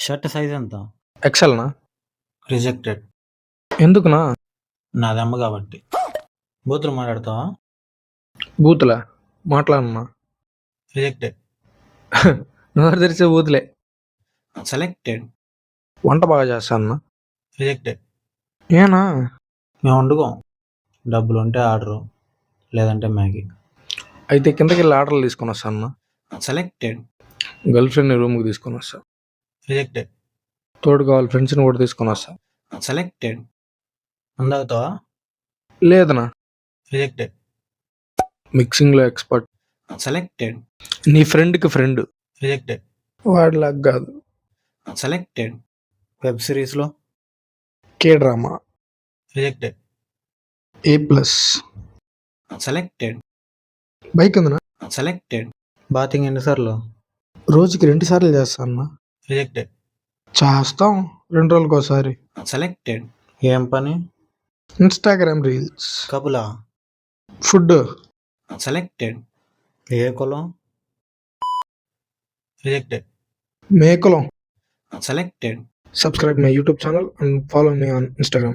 Shirt size ఎంత? ఎక్సెల్‌నా? Rejected. ఎందుకునా? నాది అమ్మ కాబట్టి. బూతులు మాట్లాడతావా? బూతులా? మాట్లాడనా? రిజెక్టెడ్. నోరు తెరిచే బూతులే. సెలెక్టెడ్. వంట బాగా చేస్తానా? రిజెక్టెడ్. ఏనా? మేము వండుకోం. డబ్బులు ఉంటే ఆర్డరు, లేదంటే మ్యాగీ. అయితే కిందకెళ్ళి ఆర్డర్లు తీసుకొని వస్తానా? సెలెక్టెడ్. గర్ల్ ఫ్రెండ్ని రూమ్కి తీసుకొని వస్తా. రిజెక్టెడ్. తోడు కావాలి ఫ్రెండ్స్ని కూడా తీసుకొని వస్తా. సెలెక్టెడ్. అందాగుతావా? లేదనా? రిజెక్టెడ్. మిక్సింగ్లో ఎక్స్పర్ట్. సెలెక్టెడ్. నీ ఫ్రెండ్కి ఫ్రెండ్. రిజెక్టెడ్. వాడిలాగా కాదు. సెలెక్టెడ్. వెబ్ సిరీస్లో K drama. Rejected. A+. Selected. Bike ఉందనా? సెలెక్టెడ్. బాతింగ్ ఎన్నిసార్లు? రోజుకి 2 సార్లు చేస్తానా? రిజెక్టెడ్. చేస్తాం 2 రోజులకు ఒకసారి. సెలెక్టెడ్. ఏం పని? Instagram reels. కబులా? ఫుడ్. సెలెక్టెడ్. ఏ కులం? రిజెక్టెడ్. మేకులం. Selected. Subscribe my YouTube channel and follow me on Instagram.